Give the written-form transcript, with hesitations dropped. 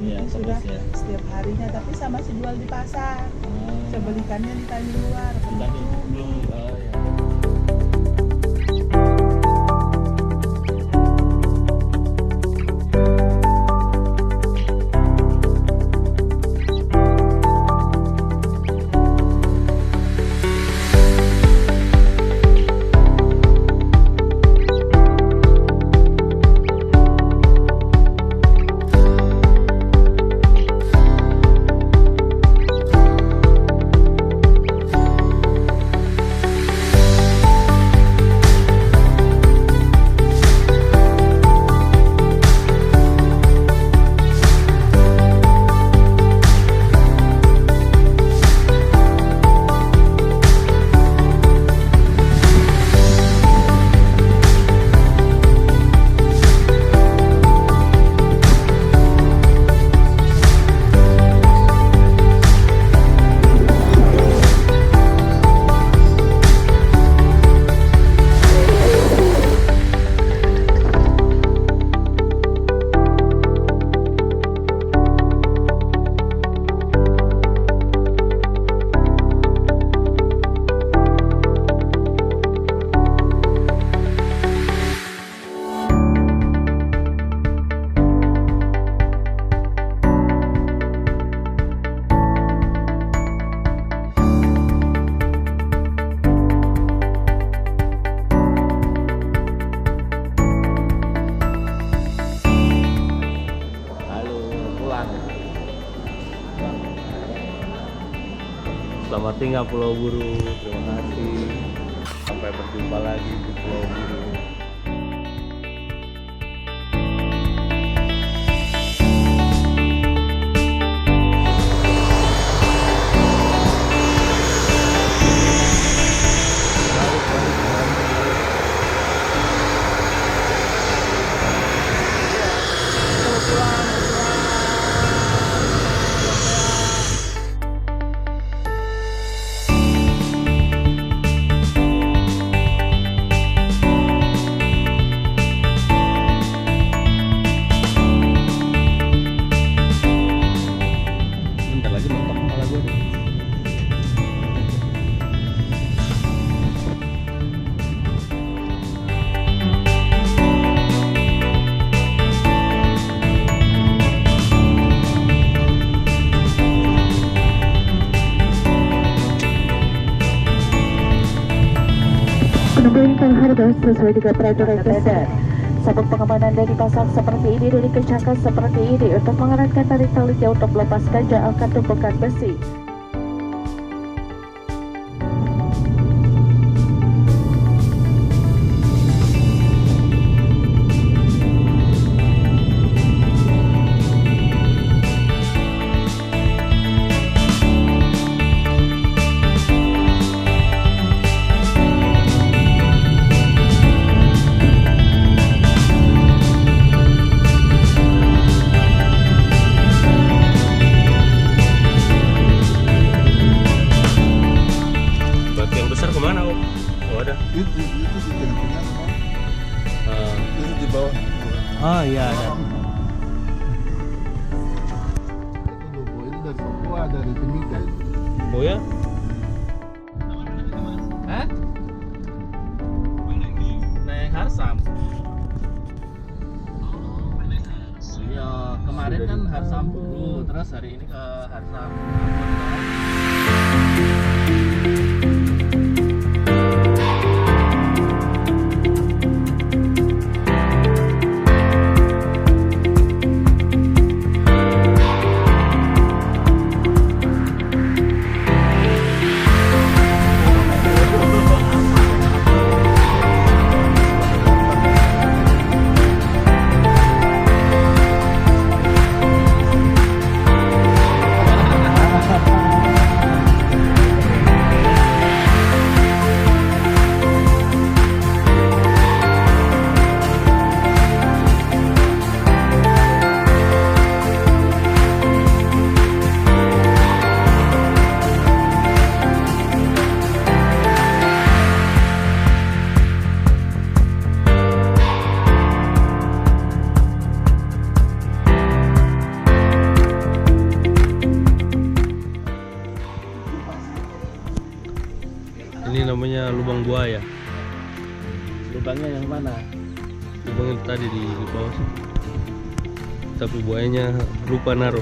Iya, sudah terus ya. setiap harinya, tapi sama si jual di pasar. Saya belikannya di tani luar. Tadi belum ya. Selamat tinggal Pulau Buru, terima kasih. Sampai berjumpa lagi di Pulau Buru. Penumpang harus sesuai dengan peraturan dasar. Sabuk pengamanan dari pasang seperti ini dan dikencangkan seperti ini untuk mengeratkan tarik-tariknya untuk melepaskan akan tumpukan besi. Itu di tengah-tengah, itu di bawah. Oh iya ada. Itu logo itu dari Papua, dari Timika itu. Oh ya? Hah? Naik Harsam. Iya, kemarin kan Harsam Buru, terus hari ini ke Harsam Ambon kan. namanya lubang buaya. Lubangnya yang mana? Lubang yang tadi di bawah sih. Tapi buayanya lupa naruh.